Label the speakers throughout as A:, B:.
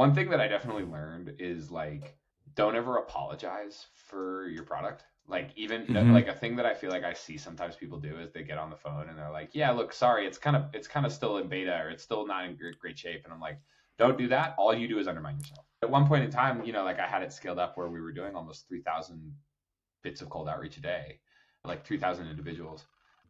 A: One thing that I definitely learned is like, don't ever apologize for your product. Like even
B: Hmm.
A: like a thing that I feel like I see sometimes people do is they get on the phone and they're like, yeah, look, sorry, it's kind of still in beta or it's still not in great shape. And I'm like, don't do that. All you do is undermine yourself. At one point in time, like I had it scaled up where we were doing almost 3,000 bits of cold outreach a day, like 3,000 individuals.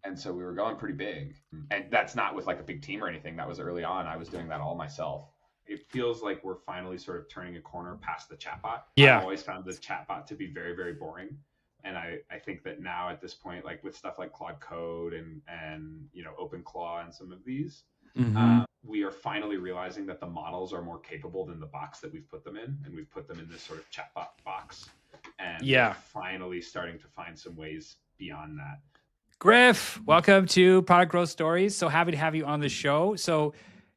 A: And so we were going pretty big. And that's not with like a big team or anything. That was early on. I was doing that all myself. It feels like we're finally sort of turning a corner past the chatbot. I've
B: Yeah.
A: always found the chatbot to be very, very boring. And I think that now at this point, like with stuff like Claude Code and OpenClaw and some of these,
B: Hmm.
A: we are finally realizing that the models are more capable than the box that we've put them in, and we've put them in this sort of chatbot box, and we're
B: Yeah.
A: finally starting to find some ways beyond that.
B: Griff, welcome to Product Growth Stories. So happy to have you on the show. So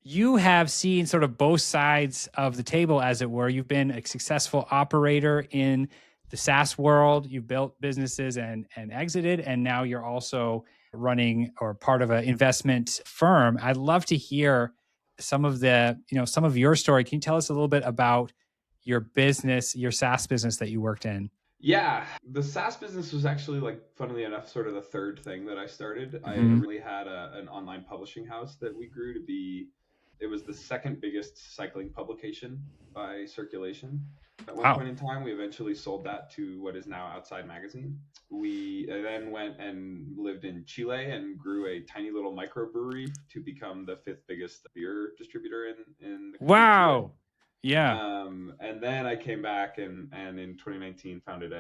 B: you have seen sort of both sides of the table, as it were. You've been a successful operator in the SaaS world. You've built businesses and exited, and now you're also running or part of an investment firm. I'd love to hear some of some of your story. Can you tell us a little bit about your business, your SaaS business that you worked in?
A: Yeah, the SaaS business was actually, like, funnily enough, sort of the third thing that I started. I
B: Hmm.
A: originally had an online publishing house that we grew to be. It was the second biggest cycling publication by circulation. At one
B: Wow.
A: point in time, we eventually sold that to what is now Outside Magazine. We then went and lived in Chile and grew a tiny little microbrewery to become the fifth biggest beer distributor in the country of Chile.
B: Wow. Yeah.
A: And then I came back and in 2019 founded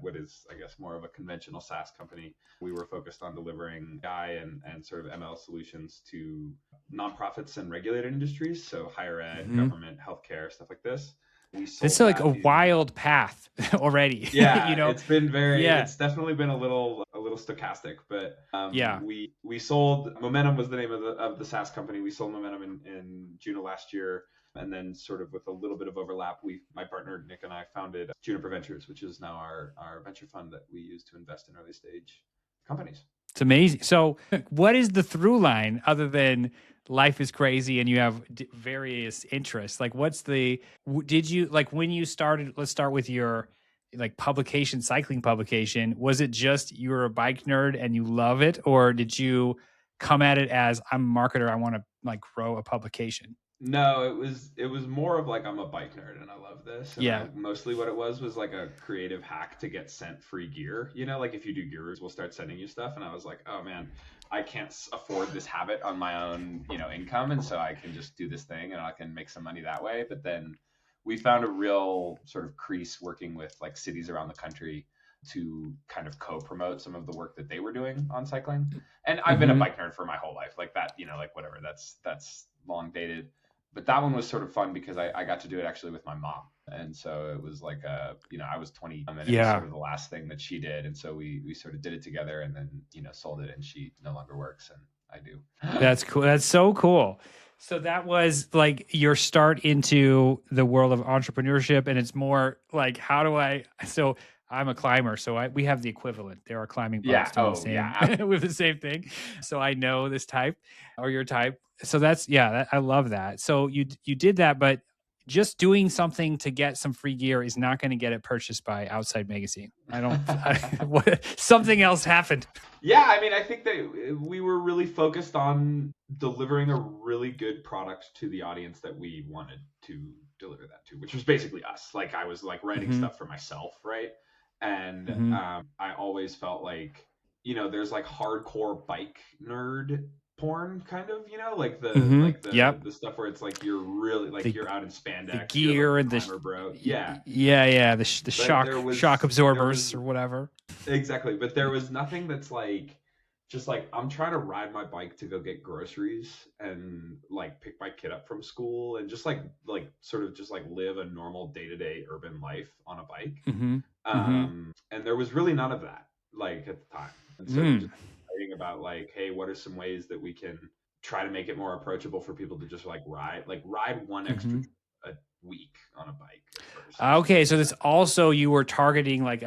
A: what is, I guess, more of a conventional SaaS company. We were focused on delivering AI and sort of ML solutions to nonprofits and regulated industries, so higher ed,
B: Hmm.
A: government, healthcare, stuff like this. We
B: It's
A: sold
B: like a
A: that in.
B: wild path already.
A: Yeah,
B: Yeah.
A: it's definitely been a little stochastic, but
B: Yeah.
A: we sold. Momentum was the name of the SaaS company. We sold Momentum in June of last year, and then sort of with a little bit of overlap, my partner Nick and I founded Juniper Ventures, which is now our venture fund that we use to invest in early stage companies.
B: It's amazing. So, what is the through line other than life is crazy and you have various interests? Like, did you, like, when you started, let's start with your like cycling publication. Was it just you were a bike nerd and you love it? Or did you come at it as I'm a marketer, I want to like grow a publication?
A: No, it was more of like, I'm a bike nerd and I love this, and I
B: Yeah.
A: mostly what it was like a creative hack to get sent free gear. Like if you do gear, we'll start sending you stuff, and I was like, oh man, I can't afford this habit on my own, income, and so I can just do this thing and I can make some money that way. But then we found a real sort of crease working with like cities around the country to kind of co-promote some of the work that they were doing on cycling. And I've been a
B: Hmm.
A: bike nerd for my whole life, like that, like whatever. That's long dated, but that one was sort of fun because I got to do it actually with my mom. And so it was like I was 20 and it was sort
B: Yeah.
A: of the last thing that she did. And so we sort of did it together and then, sold it, and she no longer works and I do.
B: That's cool. That's so cool. So that was like your start into the world of entrepreneurship, and it's more like, how do I? So I'm a climber, so we have the equivalent. There are climbing
A: Yeah.
B: buddies doing the
A: Oh,
B: same
A: yeah.
B: with the same thing. So I know this type or your type. So that's yeah, I love that. So you did that, but just doing something to get some free gear is not going to get it purchased by Outside Magazine. I don't. Something else happened.
A: Yeah, I mean, I think that we were really focused on delivering a really good product to the audience that we wanted to deliver that to, which was basically us. Like I was like writing
B: Hmm.
A: stuff for myself, right? And
B: Hmm.
A: I always felt like, there's like hardcore bike nerd porn kind of, like the
B: Hmm.
A: like the
B: Yep.
A: the stuff where it's like you're really like
B: The
A: you're out in
B: the
A: spandex, you're like
B: gear
A: the
B: and
A: climber bro. Yeah.
B: yeah, the
A: But
B: shock
A: there
B: absorbers
A: was
B: or whatever.
A: exactly, but there was nothing that's like just like I'm trying to ride my bike to go get groceries and like pick my kid up from school and just like sort of just like live a normal day-to-day urban life on a bike.
B: Hmm. Hmm.
A: And there was really none of that like at the time. And so we
B: Mm.
A: just writing about like, hey, what are some ways that we can try to make it more approachable for people to just like ride one extra
B: Hmm.
A: a week on a bike at first or something
B: Okay,
A: like
B: so this
A: that.
B: also you were targeting like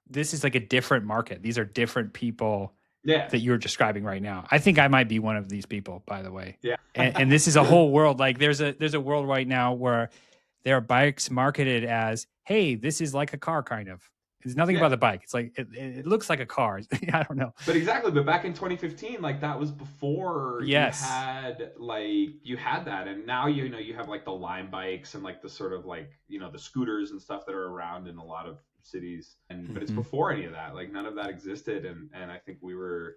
B: this is like a different market. These are different people
A: Yeah.
B: that you're describing right now. I think I might be one of these people, by the way.
A: Yeah.
B: And this is a whole world. Like there's a world right now where there are bikes marketed as, hey, this is like a car kind of. It's nothing
A: Yeah.
B: about the bike. It's like it looks like a car. I don't know.
A: But exactly, but back in 2015, like that was before
B: Yes.
A: you had that, and now you have like the Lime bikes and like the sort of like the scooters and stuff that are around in a lot of cities, and but it's before any of that. Like none of that existed, and I think we were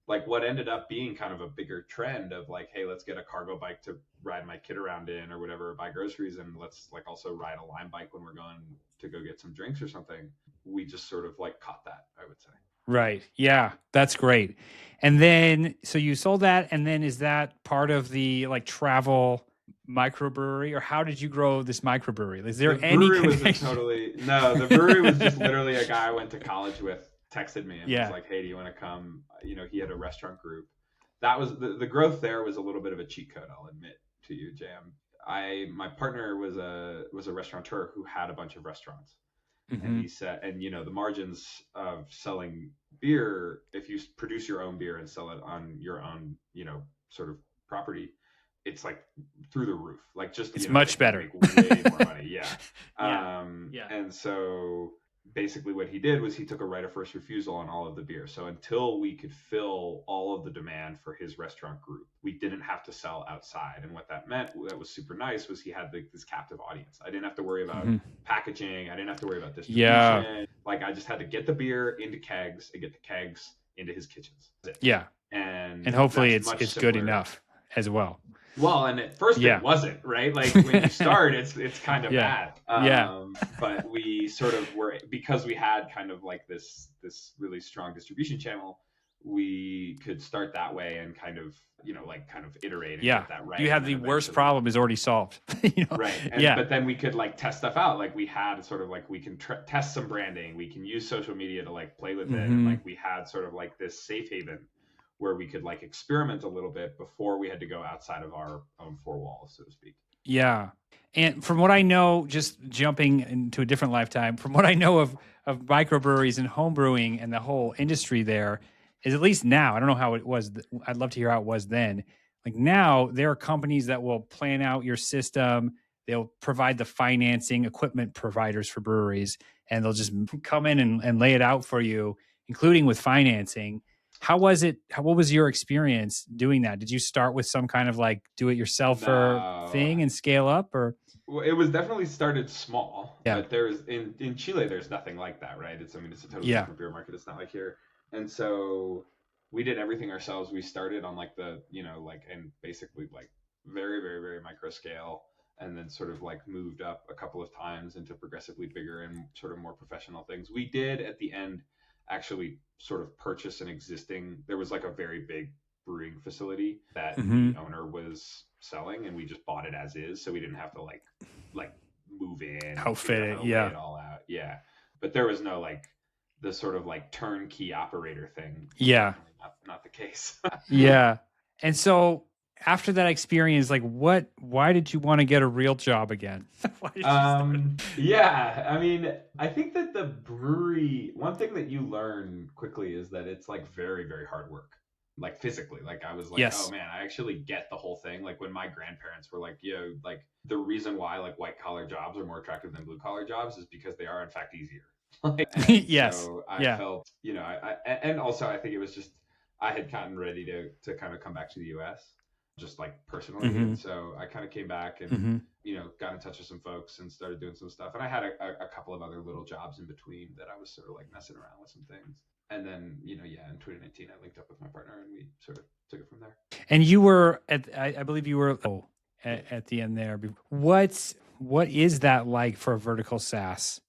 A: like what ended up being kind of a bigger trend of like, hey, let's get a cargo bike to ride my kid around in or whatever, buy groceries, and let's like also ride a Lime bike when we're going to go get some drinks or something. We just sort of like caught that, I would say.
B: Right. Yeah, that's great. And then, so you sold that, and then is that part of the like travel microbrewery, or how did you grow this microbrewery? Is there any
A: brewery was
B: connection?
A: the brewery was just literally a guy I went to college with texted me and
B: Yeah.
A: was like, hey, do you want to come? He had a restaurant group. That was the growth there was a little bit of a cheat code, I'll admit to you, Jam. My partner was a restaurateur who had a bunch of restaurants. And he said, and the margins of selling beer, if you produce your own beer and sell it on your own, sort of property, it's like through the roof. Like just
B: it's much better.
A: Make way more money. Yeah.
B: Yeah.
A: And so basically what he did was he took a right of first refusal on all of the beer. So until we could fill all of the demand for his restaurant group, we didn't have to sell outside. And what that meant, that was super nice, was he had this captive audience. I didn't have to worry about packaging. I didn't have to worry about distribution.
B: Yeah.
A: Like I just had to get the beer into kegs and get the kegs into his kitchens.
B: Yeah. And hopefully it's good enough as well.
A: Well, and at first it wasn't, right? Like when you start, it's kind of bad. But we sort of were, because we had kind of like this really strong distribution channel, we could start that way and kind of iterate and get that right.
B: You have the worst problem is already solved.
A: Right. But then we could like test stuff out. Like we had sort of like, we can test some branding. We can use social media to like play with it. And like we had sort of like this safe haven where we could like experiment a little bit before we had to go outside of our own four walls, so to speak.
B: Yeah. And from what I know, just jumping into a different lifetime, from what I know of microbreweries and home brewing and the whole industry there, is at least now, I don't know how it was. I'd love to hear how it was then. Like now, there are companies that will plan out your system. They'll provide the financing, equipment providers for breweries, and they'll just come in and lay it out for you, including with financing. How was it? What was your experience doing that? Did you start with some kind of like do-it-yourselfer thing and scale up, or?
A: Well, it was definitely started small.
B: Yeah.
A: But there's in Chile, there's nothing like that, right? It's a totally different beer market. It's not like here. And so we did everything ourselves. We started on like and basically like very, very, very micro scale, and then sort of like moved up a couple of times into progressively bigger and sort of more professional things. We did at the end actually sort of purchase there was like a very big brewing facility that the owner was selling, and we just bought it as is. So we didn't have to like move in,
B: outfit it,
A: lay it all out. Yeah. But there was no like the sort of like turnkey operator thing.
B: Yeah.
A: Not the case.
B: Yeah. And so after that experience, like why did you want to get a real job again?
A: Yeah, I mean, I think that the brewery, one thing that you learn quickly is that it's like very, very hard work, like physically. Like I was like, oh man, I actually get the whole thing. Like when my grandparents were like, like the reason why like white collar jobs are more attractive than blue collar jobs is because they are in fact easier.
B: Yes.
A: So I felt, and also I think it was just, I had gotten ready to kind of come back to the US. Just like personally. And so I kind of came back and, got in touch with some folks and started doing some stuff. And I had a couple of other little jobs in between that I was sort of like messing around with some things. And then, in 2019, I linked up with my partner and we sort of took it from there. And
B: you were I believe you were at the end there. What is that like for a vertical SaaS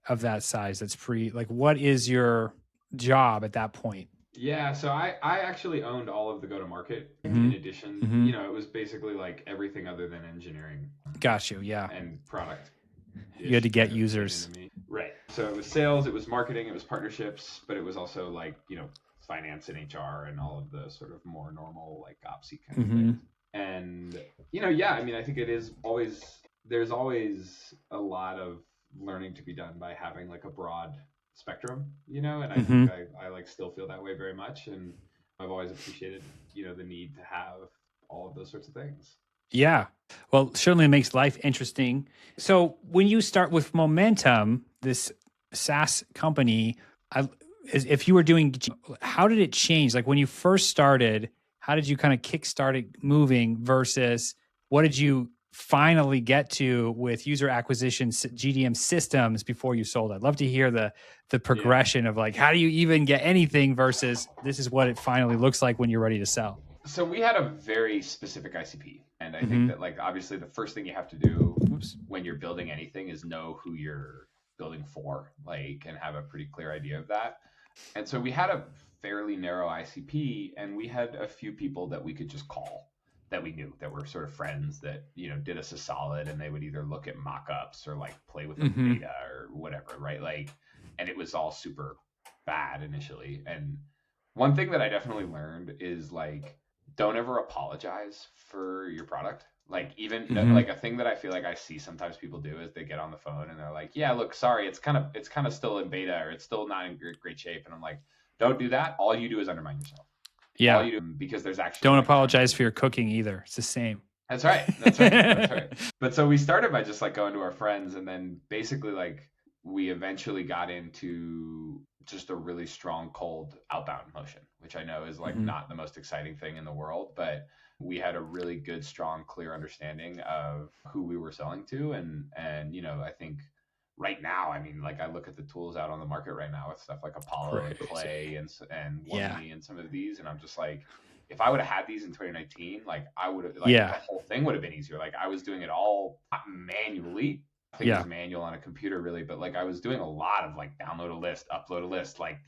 B: of that size? That's what is your job at that point?
A: Yeah, so I actually owned all of the go-to-market in addition. It was basically like everything other than engineering.
B: Got you, yeah.
A: And product.
B: You had to get users.
A: Right. So it was sales, it was marketing, it was partnerships, but it was also like, finance and HR and all of the sort of more normal like opsy kind of things. And, I think it is there's always a lot of learning to be done by having like a broad spectrum, and I
B: Hmm.
A: think I like still feel that way very much. And I've always appreciated, the need to have all of those sorts of things.
B: Yeah. Well, certainly makes life interesting. So when you start with Momentum, this SaaS company, I, if you were doing, how did it change? Like when you first started, how did you kind of kickstart it moving versus what did you finally get to with user acquisition GDM systems before you sold? I'd love to hear the
A: Yeah.
B: progression of like, how do you even get anything versus this is what it finally looks like when you're ready to sell.
A: So we had a very specific ICP, and I think
B: Mm-hmm.
A: that like obviously the first thing you have to do
B: Oops.
A: when you're building anything is know who you're building for, like, and have a pretty clear idea of that. And so we had a fairly narrow ICP, and we had a few people that we could just call that we knew that were sort of friends that did us a solid, and they would either look at mock-ups or like play with a
B: Mm-hmm.
A: beta or whatever, right? Like, and it was all super bad initially. And one thing that I definitely learned is like don't ever apologize for your product. Like even
B: Mm-hmm.
A: like a thing that I feel like I see sometimes people do is they get on the phone and they're like, "Yeah, look, sorry, it's kind of still in beta or it's still not in great shape." And I'm like, "Don't do that. All you do is undermine yourself. All
B: Yeah.
A: you do because there's actually
B: Don't
A: like terms
B: apologize
A: and
B: for your cooking either. It's the same.
A: that's right. That's right. That's right. But so we started by just like going to our friends, and then basically like we eventually got into just a really strong cold outbound motion, which I know is like
B: Mhm.
A: not the most exciting thing in the world, but we had a really good, strong, clear understanding of who we were selling to, and I think right now, I mean, like I look at the tools out on the market right now with stuff like Apollo and
B: Crazy.
A: Clay and
B: Yeah.
A: OneMe and some of these, and I'm just like if I would have had these in 2019, like I would have, like the
B: Yeah.
A: whole thing would have been easier. Like I was doing it all manually. Nothing
B: Yeah.
A: was manual on a computer really, but like I was doing a lot of like download a list, upload a list, like,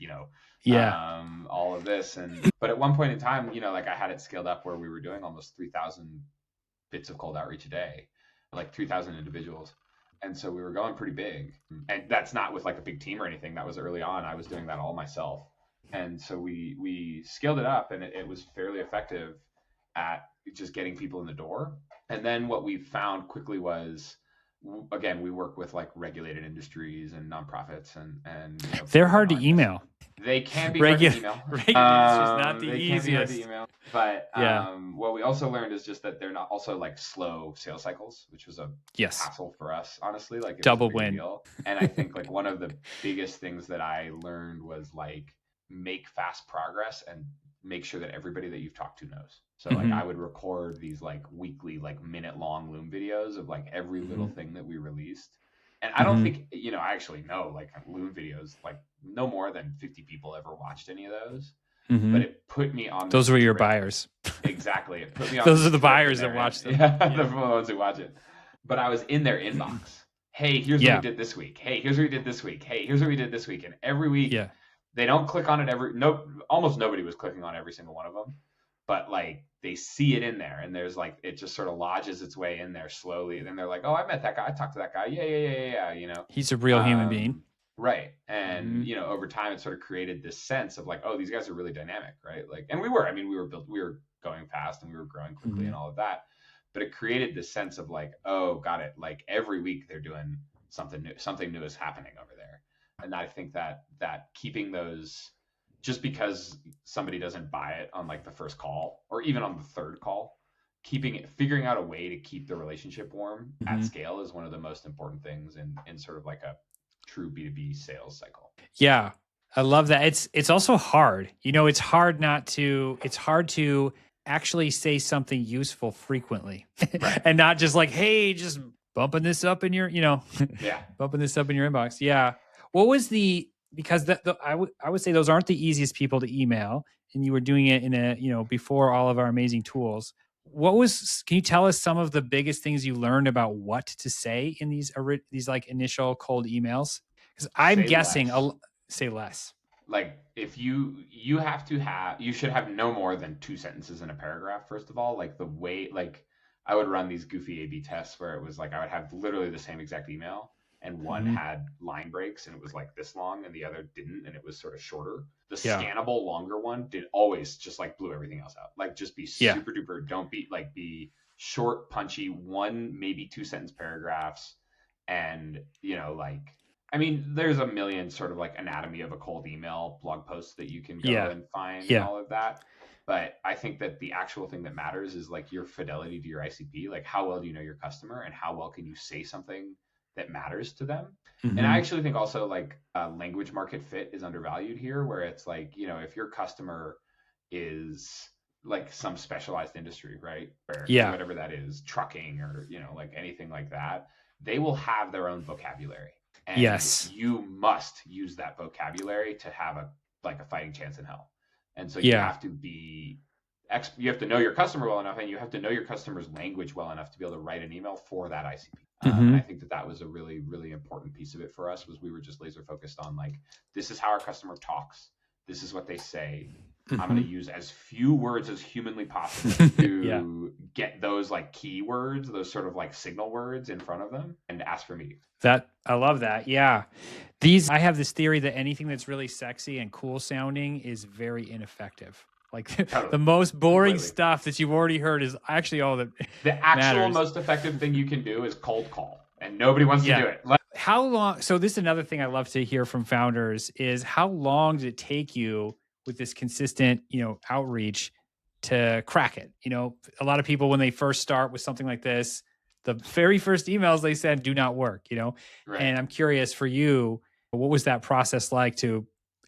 B: Yeah.
A: all of this. But at one point in time, like I had it scaled up where we were doing almost 3,000 bits of cold outreach a day, like 3,000 individuals. And so we were going pretty big. And that's not with like a big team or anything. That was early on. I was doing that all myself. And so we scaled it up, and it was fairly effective at just getting people in the door. And then what we found quickly was, again, we work with like regulated industries and nonprofits and
B: They're
A: people that
B: hard to
A: aren't
B: email.
A: they can be hard to
B: Regular
A: email.
B: regular industry is not the
A: They can be hard to
B: easiest.
A: email. But
B: Yeah.
A: what we also learned is just that they're not also like slow sales cycles, which was a
B: Yes.
A: hassle for us, honestly. Like it was a
B: Double
A: bigger
B: win.
A: deal. And I think like one of the biggest things that I learned was like make fast progress and make sure that everybody that you've talked to knows. So like
B: Hmm.
A: I would record these like weekly, like minute long Loom videos of like every little
B: Hmm.
A: thing that we released. And I don't
B: Hmm.
A: think, I actually know like Loom videos, like no more than 50 people ever watched any of those,
B: Hmm.
A: but it put me on
B: Those
A: this
B: were your
A: trip.
B: buyers.
A: Exactly. It put me on
B: Those
A: this
B: are the
A: trip in
B: buyers that
A: their
B: watch them.
A: yeah,
B: Yeah.
A: the ones who watch it. But I was in their inbox. Hey, here's what we
B: Yeah.
A: did this week. Hey, here's what we did this week. Hey, here's what we did this week. And every week
B: Yeah.
A: they don't click on it almost nobody was clicking on every single one of them. But like they see it in there, and there's like it just sort of lodges its way in there slowly. And then they're like, "Oh, I met that guy. I talked to that guy. Yeah, yeah, yeah, yeah, yeah."
B: He's a real human being.
A: Right. And
B: Hmm.
A: over time it sort of created this sense of like, oh, these guys are really dynamic, right? Like, and we were. I mean, we were going fast and we were growing quickly
B: Hmm.
A: and all of that. But it created this sense of like, oh, got it. Like every week they're doing something new. Something new is happening over there. And I think that keeping those just because somebody doesn't buy it on like the first call or even on the third call, figuring out a way to keep the relationship warm at
B: Hmm.
A: scale is one of the most important things in sort of like a true B2B sales cycle.
B: Yeah. I love that. It's also hard. It's hard to actually say something useful frequently.
A: Right.
B: And not just like, hey, just bumping this up in your,
A: Yeah.
B: bumping this up in your inbox. Yeah. What was because I would say those aren't the easiest people to email, and you were doing it in before all of our amazing tools. Can you tell us some of the biggest things you learned about what to say in these like initial cold emails? Because I'm
A: Say
B: guessing,
A: less.
B: say less.
A: Like if you should have no more than two sentences in a paragraph, first of all. Like the way like I would run these goofy A/B tests where it was like I would have literally the same exact email, and one
B: Hmm.
A: had line breaks and it was like this long and the other didn't, and it was sort of shorter. The
B: Yeah.
A: scannable longer one did always just like blew everything else out. Like just be
B: Yeah.
A: super duper, don't be short, punchy, one maybe two sentence paragraphs, and like I mean, there's a million sort of like anatomy of a cold email blog posts that you can go
B: Yeah.
A: and find and
B: Yeah.
A: all of that. But I think that the actual thing that matters is like your fidelity to your ICP. Like, how well do you know your customer, and how well can you say something that matters to them? And I
B: Mm-hmm.
A: actually think also like language market fit is undervalued here, where it's like, if your customer is like some specialized industry, right? Where
B: Yeah.
A: whatever that is, trucking or, like anything like that, they will have their own vocabulary. And
B: Yes.
A: you must use that vocabulary to have a fighting chance in hell. And so you
B: Yeah.
A: have to be you have to know your customer well enough, and you have to know your customer's language well enough to be able to write an email for that ICP. And
B: Mm-hmm.
A: I think that was a really, really important piece of it for us, was we were just laser focused on like, this is how our customer talks. This is what they say. I'm going
B: Mm-hmm.
A: to use as few words as humanly possible
B: Yeah.
A: to get those like keywords, those sort of like signal words in front of them, and ask for meetings.
B: I love that. Yeah. I have this theory that anything that's really sexy and cool sounding is very ineffective. Like
A: Totally.
B: the most boring
A: Completely.
B: stuff that you've already heard is actually all that
A: The actual
B: matters.
A: most effective thing you can do is cold call, and nobody wants to do it.
B: How long? So this is another thing I love to hear from founders is how long did it take you with this consistent, outreach to crack it? A lot of people when they first start with something like this, the very first emails they send do not work,
A: Right.
B: And I'm curious for you, what was that process like to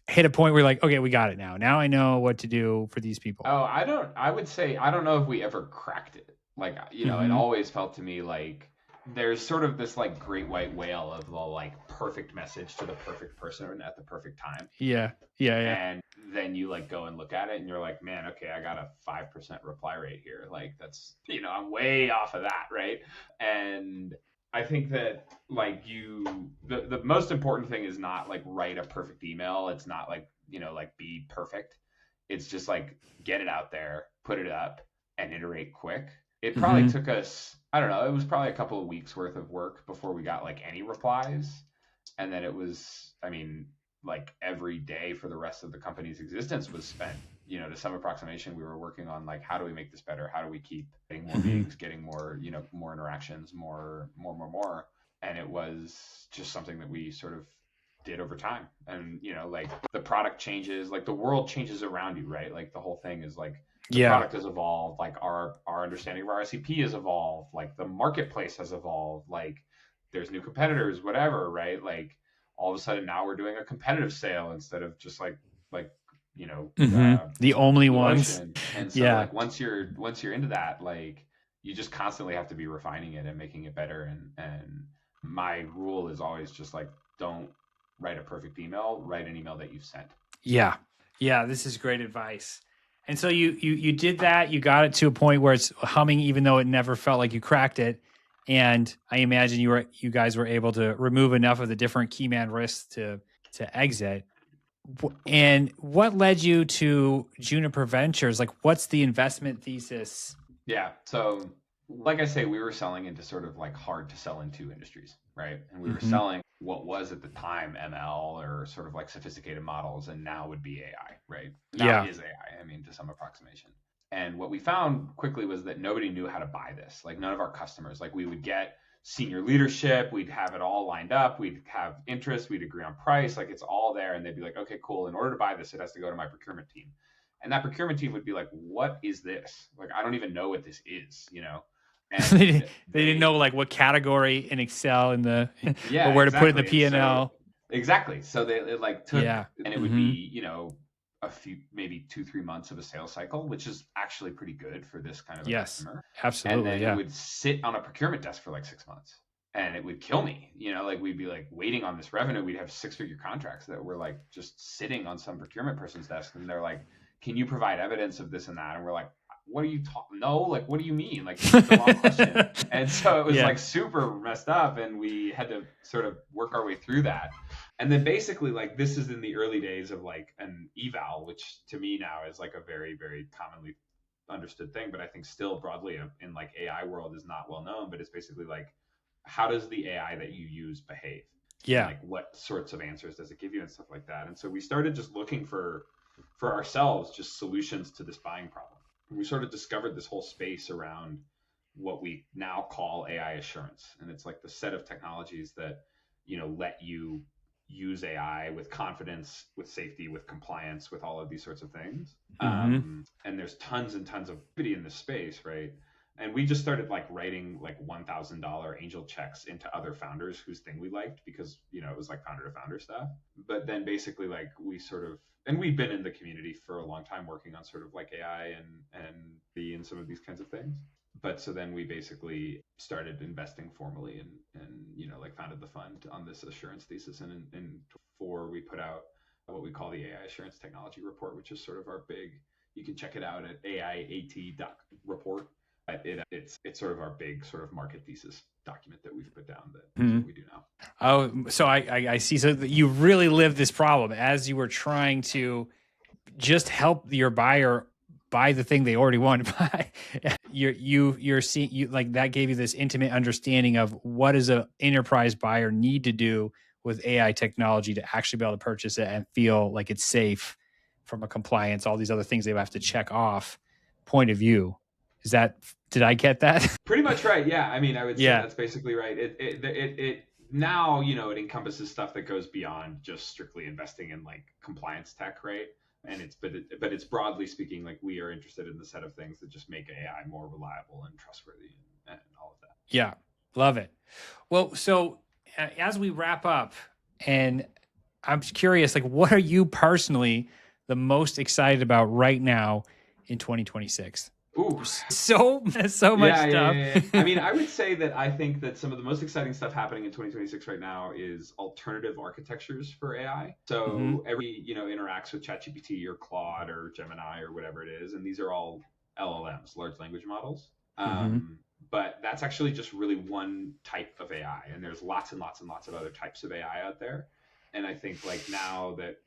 B: hit a point where you're like, okay, we got it now. Now I know what to do for these people.
A: Oh, I would say, I don't know if we ever cracked it. Like, it
B: Mhm.
A: always felt to me like there's sort of this like great white whale of the like perfect message to the perfect person at the perfect time.
B: Yeah.
A: And then you like go and look at it and you're like, man, okay, I got a 5% reply rate here. Like, that's, I'm way off of that. Right. And I think that like the most important thing is not like write a perfect email. It's not like, like be perfect. It's just like get it out there, put it up, and iterate quick. It probably
B: Mhm.
A: took us, I don't know, it was probably a couple of weeks worth of work before we got like any replies. And then it was, I mean, like every day for the rest of the company's existence was spent, to some approximation. We were working on like, how do we make this better? How do we keep getting more meetings, getting more, more interactions, more. And it was just something that we sort of did over time. And, like the product changes, like the world changes around you, right? Like the whole thing is like, the product has evolved, like our understanding of our ICP has evolved, like the marketplace has evolved, like there's new competitors, whatever, right? Like all of a sudden now we're doing a competitive sale instead of just like
B: The only
A: blue
B: ones.
A: ocean. And so
B: Yeah.
A: like once you're into that, like you just constantly have to be refining it and making it better. And my rule is always just like, don't write a perfect email, write an email that you've sent.
B: Yeah. This is great advice. And so you did that. You got it to a point where it's humming, even though it never felt like you cracked it. And I imagine you guys were able to remove enough of the different key man risks to exit. And what led you to Juniper Ventures? Like, what's the investment thesis?
A: Yeah. So, like I say, we were selling into sort of like hard to sell into industries, right? And we were selling what was at the time ML or sort of like sophisticated models, and now would be AI, right? Now is AI, I mean, to some approximation. And what we found quickly was that nobody knew how to buy this. Like none of our customers, like we would get senior leadership, we'd have it all lined up, we'd have interest, we'd agree on price, like it's all there. And they'd be like, okay, cool. In order to buy this, it has to go to my procurement team. And that procurement team would be like, what is this? Like, I don't even know what this is, And
B: they didn't know like what category in Excel in the or where to put it in the P&L.
A: Exactly. So it like took, and it would be, a few, maybe 2-3 months of a sales cycle, which is actually pretty good for this kind of a customer.
B: Absolutely.
A: And then it would sit on a procurement desk for like 6 months. And it would kill me, like we'd be like waiting on this revenue. We'd have 6-figure contracts that were like just sitting on some procurement person's desk. And they're like, can you provide evidence of this and that? And we're like, what are you talking? No, like, what do you mean? Like, it's the wrong question. And so it was like super messed up. And we had to sort of work our way through that. And then basically like, this is in the early days of like an eval, which to me now is like a very, very commonly understood thing, but I think still broadly in like AI world is not well known, but it's basically like, how does the AI that you use behave?
B: Yeah.
A: And like what sorts of answers does it give you and stuff like that. And so we started just looking for ourselves, just solutions to this buying problem. And we sort of discovered this whole space around what we now call AI assurance. And it's like the set of technologies that, let you use AI with confidence, with safety, with compliance, with all of these sorts of things. And there's tons and tons of activity in this space, right? And we just started like writing like $1,000 angel checks into other founders whose thing we liked because, it was like founder to founder stuff. But then basically like and we've been in the community for a long time working on sort of like AI and some of these kinds of things. But so then we basically started investing formally and like founded the fund on this assurance thesis. And before we put out what we call the AI Assurance Technology Report, which is sort of our big, you can check it out at aiat.report. It's sort of our big sort of market thesis document that we've put down that what we do now.
B: Oh, so I see. So you really lived this problem as you were trying to just help your buyer buy the thing they already want to buy. You're seeing like that gave you this intimate understanding of what does an enterprise buyer need to do with AI technology to actually be able to purchase it and feel like it's safe from a compliance, all these other things they have to check off point of view. Did I get that?
A: Pretty much right. Yeah. I mean, I would say that's basically right. It now, it encompasses stuff that goes beyond just strictly investing in like compliance tech, right? And but it's broadly speaking, like we are interested in the set of things that just make AI more reliable and trustworthy and all of that.
B: Yeah. Love it. Well, so as we wrap up, and I'm curious, like, what are you personally the most excited about right now in 2026?
A: Ooh,
B: so much stuff.
A: Yeah. I mean, I would say that I think that some of the most exciting stuff happening in 2026 right now is alternative architectures for AI. So every, interacts with ChatGPT or Claude or Gemini or whatever it is. And these are all LLMs, large language models. But that's actually just really one type of AI. And there's lots and lots and lots of other types of AI out there. And I think like now that,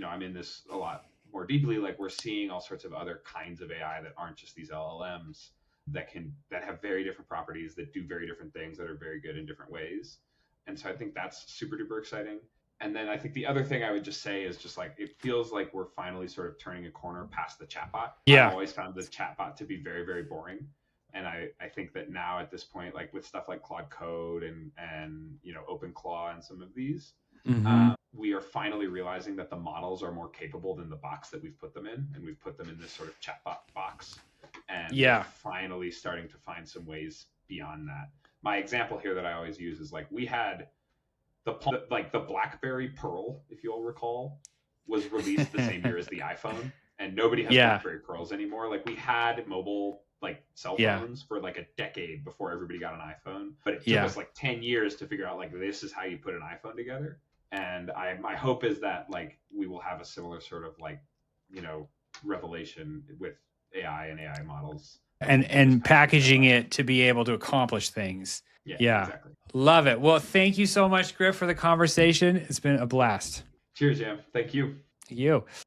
A: I'm in this a lot more deeply, like we're seeing all sorts of other kinds of AI that aren't just these LLMs that have very different properties, that do very different things, that are very good in different ways. And so I think that's super duper exciting. And then I think the other thing I would just say is just like, it feels like we're finally sort of turning a corner past the chatbot.
B: Yeah.
A: I've always found the chatbot to be very, very boring. And I think that now at this point, like with stuff like Claude Code and OpenClaw and some of these, we are finally realizing that the models are more capable than the box that we've put them in, and we've put them in this sort of chatbot box. And we're finally starting to find some ways beyond that. My example here that I always use is like we had the BlackBerry Pearl, if you all recall, was released the same year as the iPhone, and nobody has BlackBerry Pearls anymore. Like we had mobile like cell phones for like a decade before everybody got an iPhone, but it took us like 10 years to figure out like this is how you put an iPhone together. And my hope is that like we will have a similar sort of like revelation with AI and AI models
B: and packaging it to be able to accomplish things. Yeah.
A: Exactly.
B: Love it. Well, thank you so much, Griff, for the conversation. It's been a blast.
A: Cheers, Jam. Thank you.
B: Thank you.